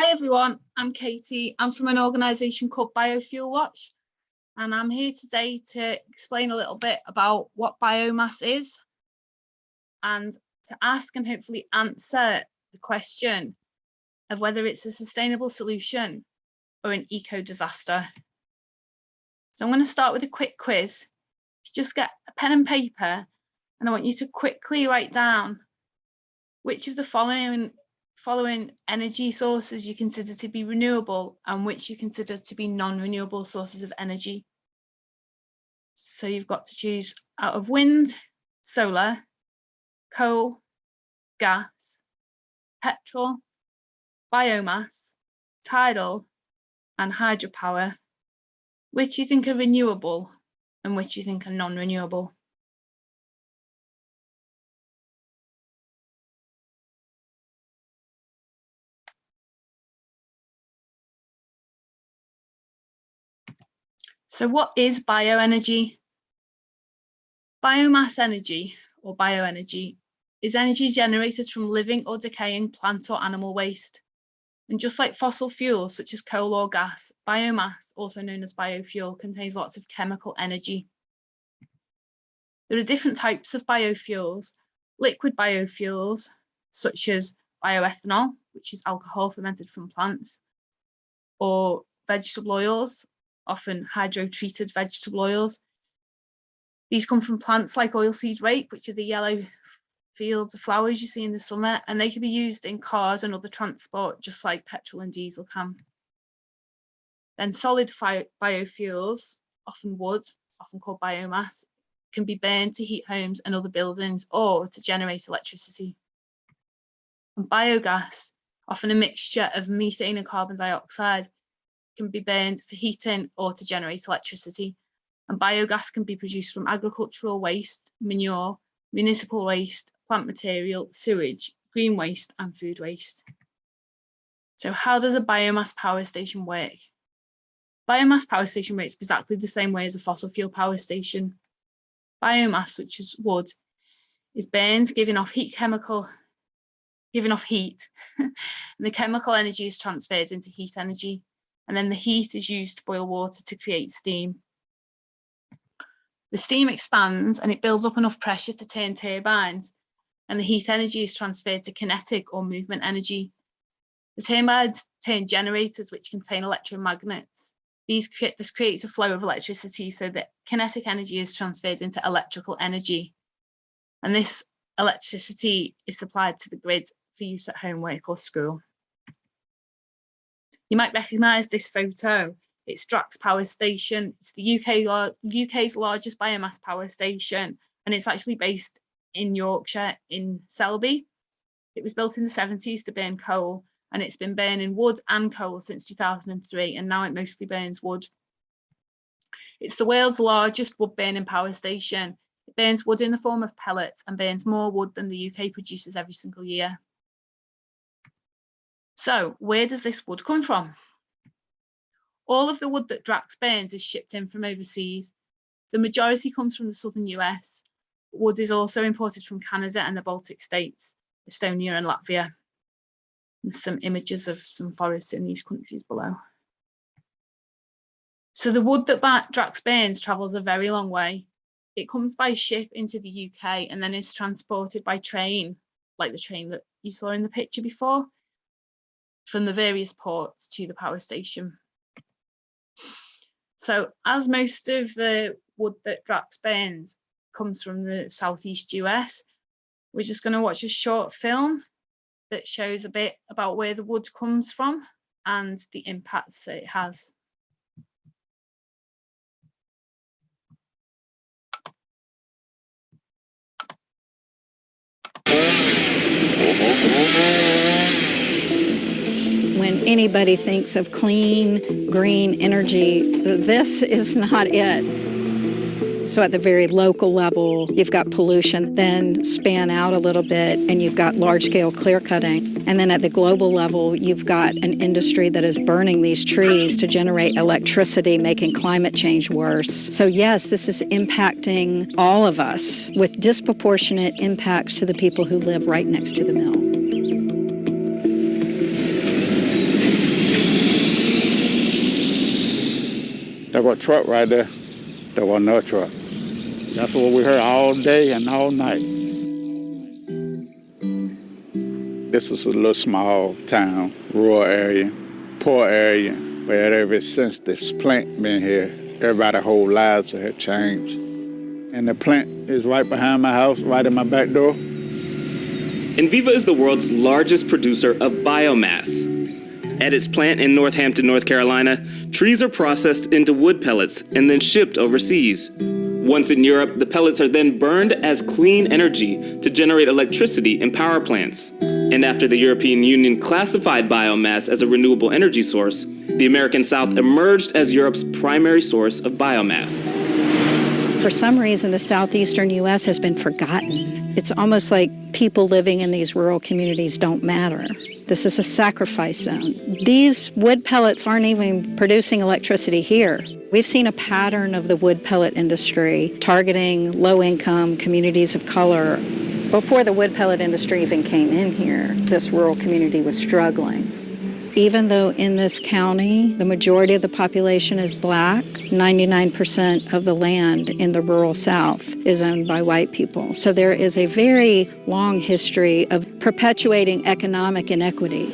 Hi everyone, I'm Katie. I'm from an organisation called Biofuel Watch, and I'm here today to explain a little bit about what biomass is and to ask and hopefully answer the question of whether it's a sustainable solution or an eco-disaster. So I'm going to start with a quick quiz. Just get a pen and paper, and I want you to quickly write down which of the following energy sources you consider to be renewable and which you consider to be non-renewable sources of energy. So you've got to choose out of wind, solar, coal, gas, petrol, biomass, tidal, and hydropower, which you think are renewable and which you think are non-renewable. So what is bioenergy? Biomass energy, or bioenergy, is energy generated from living or decaying plant or animal waste. And just like fossil fuels such as coal or gas, biomass, also known as biofuel, contains lots of chemical energy. There are different types of biofuels. Liquid biofuels, such as bioethanol, which is alcohol fermented from plants, or vegetable oils, often hydro-treated vegetable oils. These come from plants like oilseed rape, which are the yellow fields of flowers you see in the summer, and they can be used in cars and other transport, just like petrol and diesel can. Then solid biofuels, often wood, often called biomass, can be burned to heat homes and other buildings or to generate electricity. And biogas, often a mixture of methane and carbon dioxide, can be burned for heating or to generate electricity. And biogas can be produced from agricultural waste, manure, municipal waste, plant material, sewage, green waste, and food waste. So how does a biomass power station work? Biomass power station works exactly the same way as a fossil fuel power station. Biomass, such as wood, is burned, giving off heat, and the chemical energy is transferred into heat energy, and then the heat is used to boil water to create steam. The steam expands and it builds up enough pressure to turn turbines, and the heat energy is transferred to kinetic or movement energy. The turbines turn generators which contain electromagnets. This creates a flow of electricity, so that kinetic energy is transferred into electrical energy. And this electricity is supplied to the grid for use at home, work or school. You might recognise this photo. It's Drax Power Station. It's the UK's largest biomass power station, and it's actually based in Yorkshire, in Selby. It was built in the 70s to burn coal, and it's been burning wood and coal since 2003, and now it mostly burns wood. It's the world's largest wood burning power station. It burns wood in the form of pellets and burns more wood than the UK produces every single year. So where does this wood come from? All of the wood that Drax burns is shipped in from overseas. The majority comes from the southern US. Wood is also imported from Canada and the Baltic states, Estonia and Latvia. There's some images of some forests in these countries below. So the wood that Drax burns travels a very long way. It comes by ship into the UK and then is transported by train, like the train that you saw in the picture before, from the various ports to the power station. So as most of the wood that Drax burns comes from the southeast US, we're just going to watch a short film that shows a bit about where the wood comes from and the impacts that it has. When anybody thinks of clean, green energy, this is not it. So at the very local level, you've got pollution, then span out a little bit, and you've got large-scale clear cutting. And then at the global level, you've got an industry that is burning these trees to generate electricity, making climate change worse. So yes, this is impacting all of us with disproportionate impacts to the people who live right next to the mill. There was a truck right there. There was another truck. That's what we heard all day and all night. This is a little small town, rural area, poor area, but ever since this plant been here, everybody's whole lives have changed. And the plant is right behind my house, right in my back door. Enviva is the world's largest producer of biomass. At its plant in Northampton, North Carolina, trees are processed into wood pellets and then shipped overseas. Once in Europe, the pellets are then burned as clean energy to generate electricity in power plants. And after the European Union classified biomass as a renewable energy source, the American South emerged as Europe's primary source of biomass. For some reason, the southeastern U.S. has been forgotten. It's almost like people living in these rural communities don't matter. This is a sacrifice zone. These wood pellets aren't even producing electricity here. We've seen a pattern of the wood pellet industry targeting low-income communities of color. Before the wood pellet industry even came in here, this rural community was struggling. Even though in this county, the majority of the population is Black, 99% of the land in the rural South is owned by white people. So there is a very long history of perpetuating economic inequity.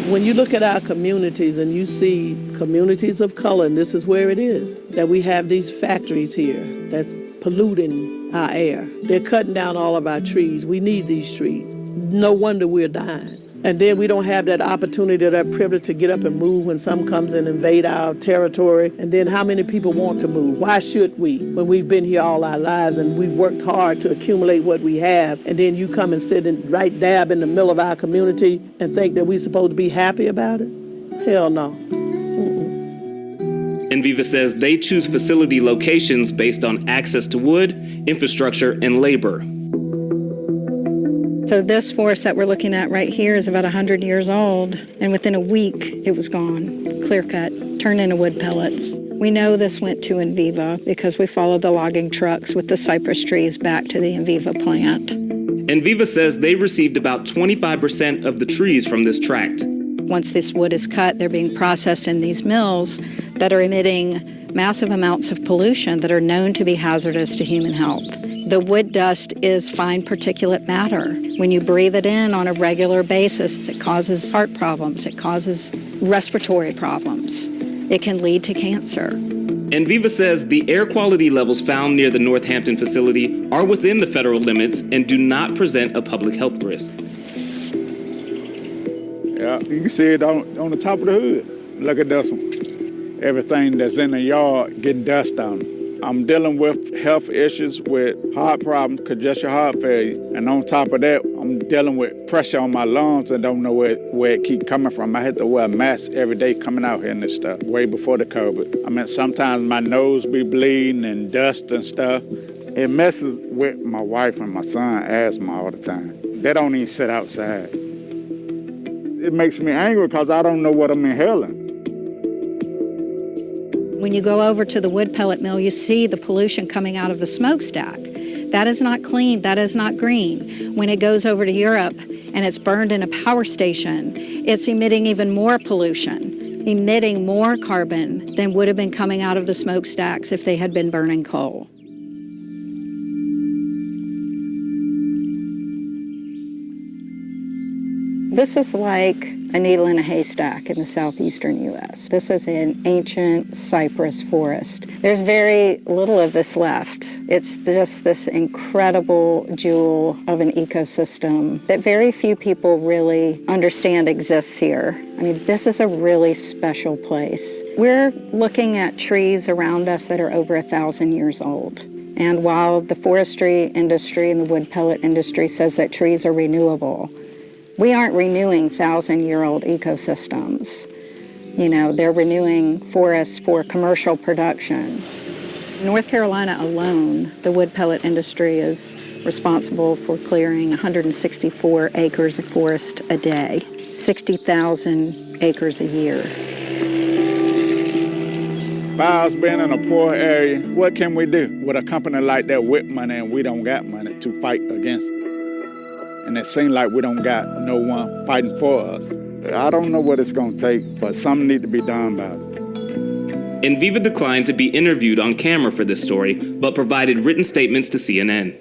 When you look at our communities and you see communities of color, and this is where it is, that we have these factories here that's polluting our air. They're cutting down all of our trees. We need these trees. No wonder we're dying. And then we don't have that opportunity or that privilege to get up and move when some comes and invade our territory. And then how many people want to move? Why should we when we've been here all our lives and we've worked hard to accumulate what we have? And then you come and sit and right dab in the middle of our community and think that we're supposed to be happy about it? Hell no. Enviva says they choose facility locations based on access to wood, infrastructure, and labor. So this forest that we're looking at right here is about 100 years old, and within a week it was gone, clear cut, turned into wood pellets. We know this went to Enviva because we followed the logging trucks with the cypress trees back to the Enviva plant. Enviva says they received about 25% of the trees from this tract. Once this wood is cut, they're being processed in these mills that are emitting massive amounts of pollution that are known to be hazardous to human health. The wood dust is fine particulate matter. When you breathe it in on a regular basis, it causes heart problems, it causes respiratory problems. It can lead to cancer. Enviva says the air quality levels found near the Northampton facility are within the federal limits and do not present a public health risk. Yeah, you can see it on the top of the hood. Look at this one. Everything that's in the yard getting dust on it. I'm dealing with health issues with heart problems, congestion heart failure. And on top of that, I'm dealing with pressure on my lungs and don't know where it keep coming from. I had to wear a mask every day coming out here and this stuff, way before the COVID. I mean, sometimes my nose be bleeding and dust and stuff. It messes with my wife and my son asthma all the time. They don't even sit outside. It makes me angry because I don't know what I'm inhaling. When you go over to the wood pellet mill, you see the pollution coming out of the smokestack. That is not clean, that is not green. When it goes over to Europe and it's burned in a power station, it's emitting even more pollution, emitting more carbon than would have been coming out of the smokestacks if they had been burning coal. This is like a needle in a haystack in the southeastern U.S. This is an ancient cypress forest. There's very little of this left. It's just this incredible jewel of an ecosystem that very few people really understand exists here. I mean, this is a really special place. We're looking at trees around us that are over 1,000 years old. And while the forestry industry and the wood pellet industry says that trees are renewable, we aren't renewing 1,000-year-old ecosystems. You know, they're renewing forests for commercial production. In North Carolina alone, the wood pellet industry is responsible for clearing 164 acres of forest a day, 60,000 acres a year. By us being in a poor area, what can we do with a company like that with money and we don't got money to fight against it? And it seems like we don't got no one fighting for us. I don't know what it's gonna take, but something needs to be done about it. Enviva declined to be interviewed on camera for this story, but provided written statements to CNN.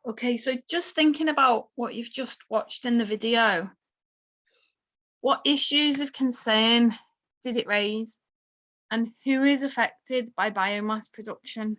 Okay, so just thinking about what you've just watched in the video, what issues of concern did it raise, and who is affected by biomass production?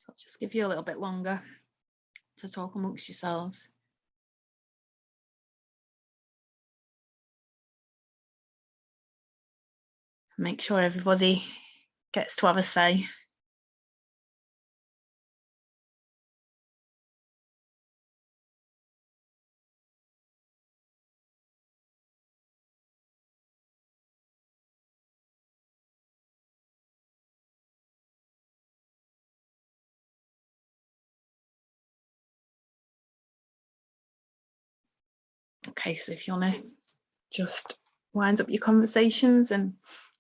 I'll just give you a little bit longer to talk amongst yourselves. Make sure everybody gets to have a say. Okay, so if you want to just wind up your conversations and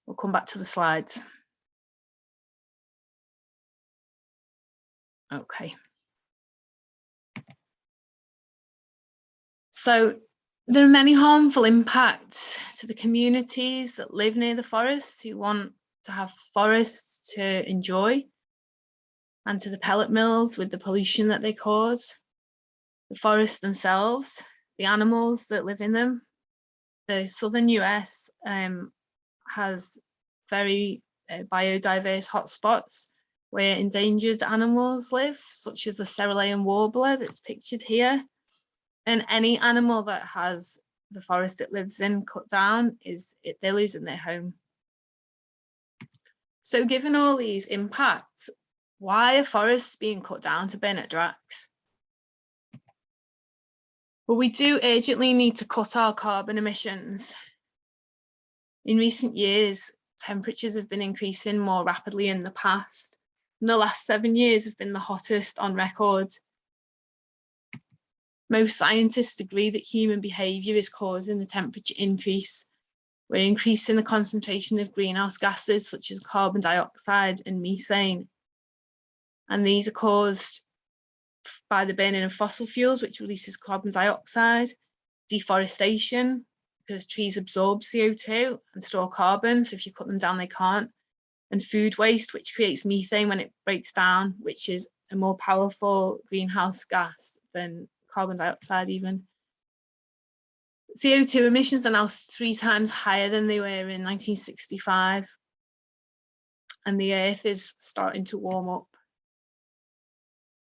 we'll come back to the slides. Okay. So there are many harmful impacts to the communities that live near the forests who want to have forests to enjoy, and to the pellet mills with the pollution that they cause, the forests themselves, the animals that live in them. The southern US has very biodiverse hotspots where endangered animals live, such as the Cerulean warbler that's pictured here. And any animal that has the forest it lives in cut down, they're losing their home. So given all these impacts, why are forests being cut down to burn at Drax? Well, we do urgently need to cut our carbon emissions. In recent years, temperatures have been increasing more rapidly in the past. And the last 7 years have been the hottest on record. Most scientists agree that human behaviour is causing the temperature increase. We're increasing the concentration of greenhouse gases such as carbon dioxide and methane. And these are caused by the burning of fossil fuels, which releases carbon dioxide, deforestation, because trees absorb CO2 and store carbon, so if you cut them down, they can't, and food waste, which creates methane when it breaks down, which is a more powerful greenhouse gas than carbon dioxide even. CO2 emissions are now 3 times higher than they were in 1965, and the Earth is starting to warm up.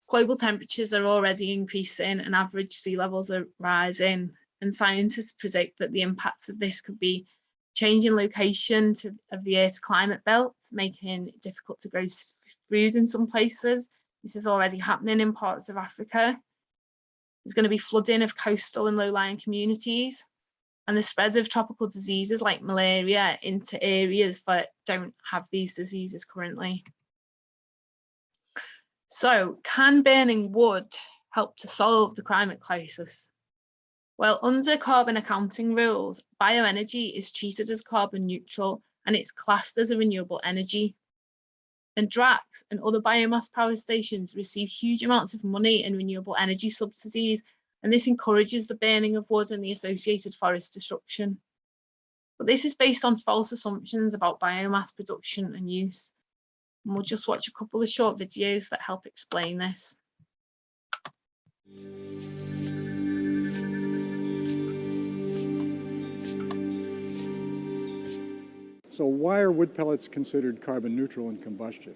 Global temperatures are already increasing and average sea levels are rising, and scientists predict that the impacts of this could be changing location of the Earth's climate belt, making it difficult to grow food in some places. This is already happening in parts of Africa. There's going to be flooding of coastal and low-lying communities, and the spread of tropical diseases like malaria into areas that don't have these diseases currently. So, can burning wood help to solve the climate crisis? Well, under carbon accounting rules, bioenergy is treated as carbon neutral and it's classed as a renewable energy. And DRACs and other biomass power stations receive huge amounts of money in renewable energy subsidies, and this encourages the burning of wood and the associated forest destruction. But this is based on false assumptions about biomass production and use. And we'll just watch a couple of short videos that help explain this. So why are wood pellets considered carbon neutral in combustion?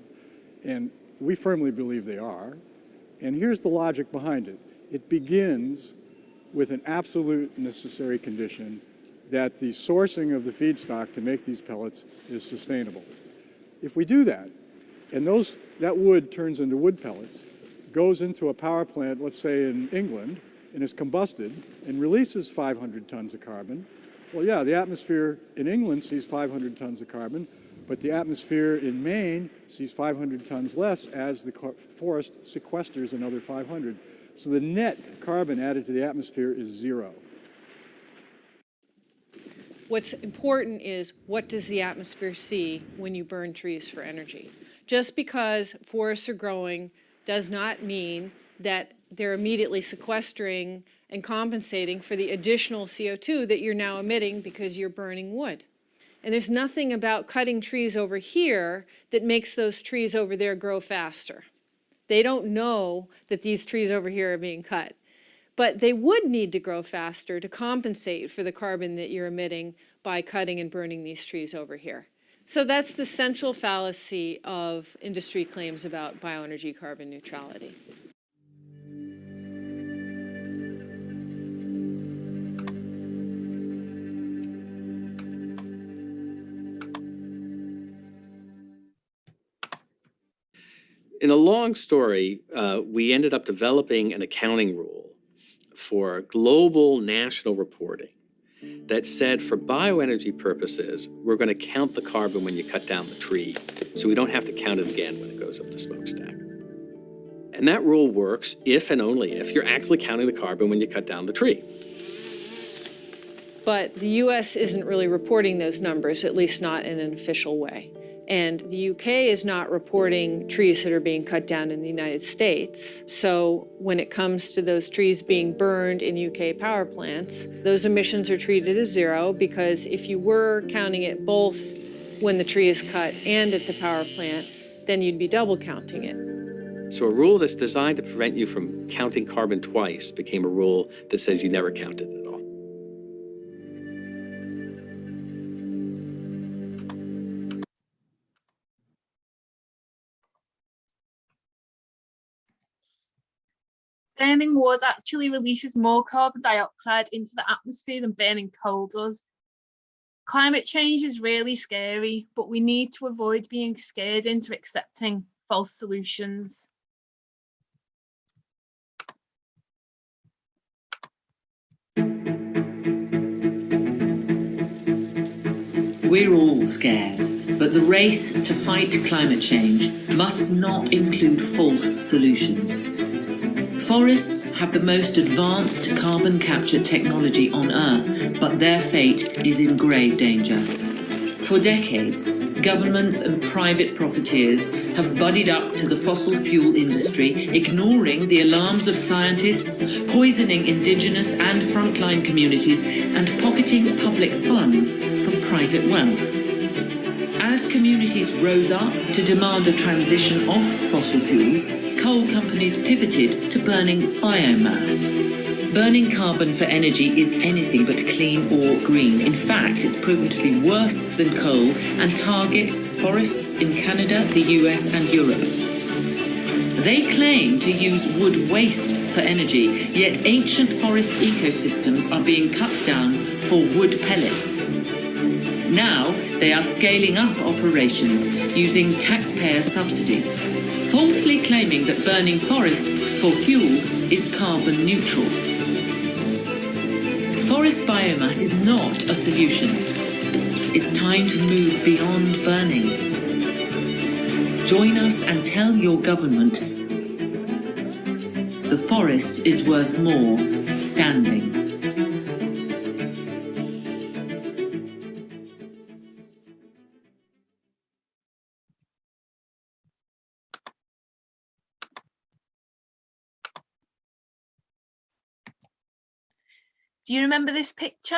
And we firmly believe they are. And here's the logic behind it. It begins with an absolute necessary condition that the sourcing of the feedstock to make these pellets is sustainable. If we do that, and that wood turns into wood pellets, goes into a power plant, let's say in England, and is combusted and releases 500 tons of carbon, well, yeah, the atmosphere in England sees 500 tons of carbon, but the atmosphere in Maine sees 500 tons less as the forest sequesters another 500. So the net carbon added to the atmosphere is zero. What's important is, what does the atmosphere see when you burn trees for energy? Just because forests are growing does not mean that they're immediately sequestering and compensating for the additional CO2 that you're now emitting because you're burning wood. And there's nothing about cutting trees over here that makes those trees over there grow faster. They don't know that these trees over here are being cut. But they would need to grow faster to compensate for the carbon that you're emitting by cutting and burning these trees over here. So that's the central fallacy of industry claims about bioenergy carbon neutrality. In a long story, we ended up developing an accounting rule for global national reporting that said, for bioenergy purposes, we're going to count the carbon when you cut down the tree, so we don't have to count it again when it goes up the smokestack. And that rule works if and only if you're actually counting the carbon when you cut down the tree. But the US isn't really reporting those numbers, at least not in an official way. And the UK is not reporting trees that are being cut down in the United States. So when it comes to those trees being burned in UK power plants, those emissions are treated as zero, because if you were counting it both when the tree is cut and at the power plant, then you'd be double counting it. So a rule that's designed to prevent you from counting carbon twice became a rule that says you never count it at all. Burning wood actually releases more carbon dioxide into the atmosphere than burning coal does. Climate change is really scary, but we need to avoid being scared into accepting false solutions. We're all scared, but the race to fight climate change must not include false solutions. Forests have the most advanced carbon capture technology on Earth, but their fate is in grave danger. For decades, governments and private profiteers have buddied up to the fossil fuel industry, ignoring the alarms of scientists, poisoning indigenous and frontline communities, and pocketing public funds for private wealth. As communities rose up to demand a transition off fossil fuels, coal companies pivoted to burning biomass. Burning carbon for energy is anything but clean or green. In fact, it's proven to be worse than coal and targets forests in Canada, the US, and Europe. They claim to use wood waste for energy, yet ancient forest ecosystems are being cut down for wood pellets. Now, they are scaling up operations using taxpayer subsidies, falsely claiming that burning forests for fuel is carbon neutral. Forest biomass is not a solution. It's time to move beyond burning. Join us and tell your government the forest is worth more standing. Do you remember this picture?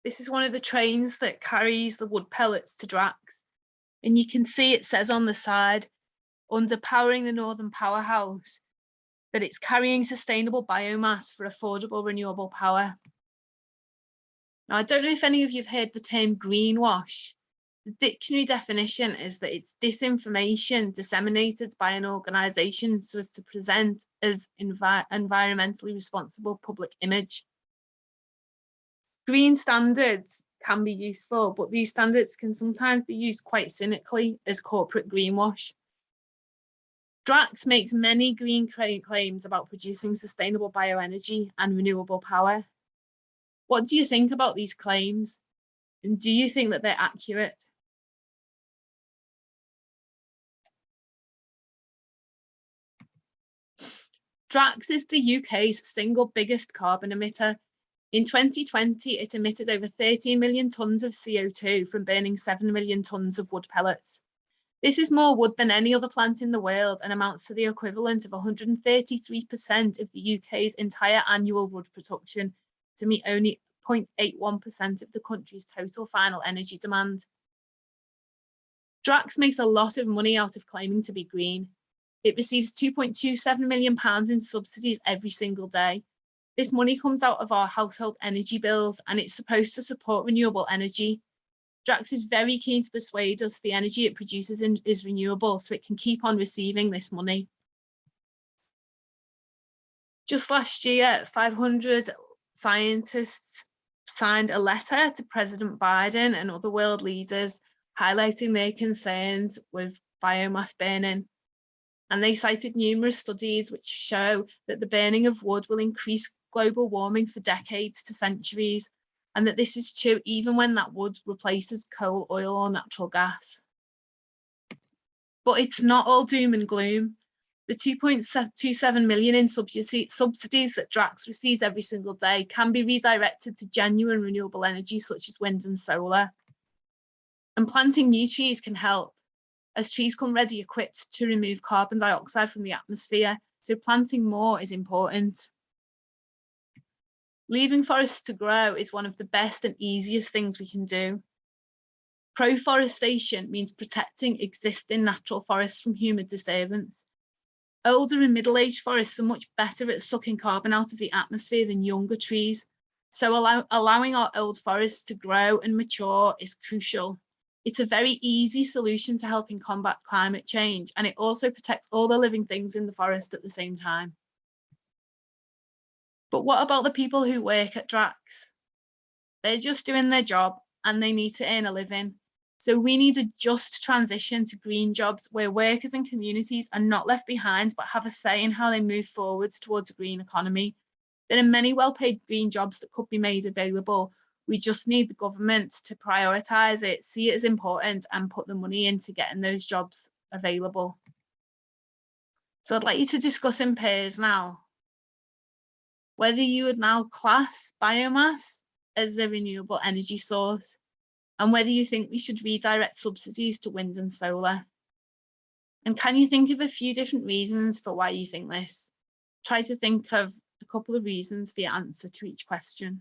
This is one of the trains that carries the wood pellets to Drax. And you can see it says on the side, under Powering the Northern Powerhouse, that it's carrying sustainable biomass for affordable renewable power. Now, I don't know if any of you have heard the term greenwash. The dictionary definition is that it's disinformation disseminated by an organisation so as to present as environmentally responsible public image. Green standards can be useful, but these standards can sometimes be used quite cynically as corporate greenwash. Drax makes many green claims about producing sustainable bioenergy and renewable power. What do you think about these claims? And do you think that they're accurate? Drax is the UK's single biggest carbon emitter. In 2020, it emitted over 13 million tonnes of CO2 from burning 7 million tonnes of wood pellets. This is more wood than any other plant in the world and amounts to the equivalent of 133% of the UK's entire annual wood production, to meet only 0.81% of the country's total final energy demand. Drax makes a lot of money out of claiming to be green. It receives £2.27 million in subsidies every single day. This money comes out of our household energy bills and it's supposed to support renewable energy. Drax is very keen to persuade us the energy it produces is renewable so it can keep on receiving this money. Just last year, 500 scientists signed a letter to President Biden and other world leaders highlighting their concerns with biomass burning. And they cited numerous studies which show that the burning of wood will increase global warming for decades to centuries, and that this is true even when that wood replaces coal, oil, or natural gas. But it's not all doom and gloom. The 2.27 million in subsidies that Drax receives every single day can be redirected to genuine renewable energy such as wind and solar. And planting new trees can help, as trees come ready equipped to remove carbon dioxide from the atmosphere, so planting more is important. Leaving forests to grow is one of the best and easiest things we can do. Proforestation means protecting existing natural forests from human disturbance. Older and middle-aged forests are much better at sucking carbon out of the atmosphere than younger trees, so allowing our old forests to grow and mature is crucial. It's a very easy solution to helping combat climate change, and it also protects all the living things in the forest at the same time. But what about the people who work at Drax? They're just doing their job and they need to earn a living. So we need a just transition to green jobs where workers and communities are not left behind but have a say in how they move forwards towards a green economy. There are many well-paid green jobs that could be made available. We just need the government to prioritise it, see it as important and put the money into getting those jobs available. So I'd like you to discuss in pairs now whether you would now class biomass as a renewable energy source and whether you think we should redirect subsidies to wind and solar. And can you think of a few different reasons for why you think this? Try to think of a couple of reasons for your answer to each question.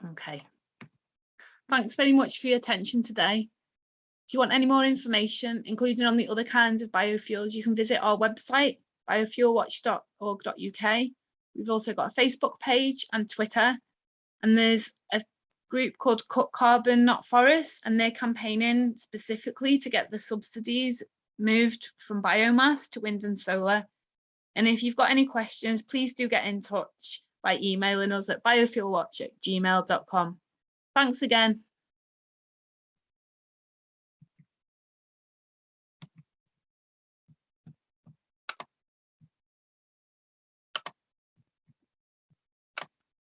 Okay. Thanks very much for your attention today. If you want any more information, including on the other kinds of biofuels, you can visit our website, biofuelwatch.org.uk. We've also got a Facebook page and Twitter, and there's a group called Cut Carbon Not Forests, and they're campaigning specifically to get the subsidies moved from biomass to wind and solar. And if you've got any questions, please do get in touch by emailing us at biofuelwatch@gmail.com. Thanks again.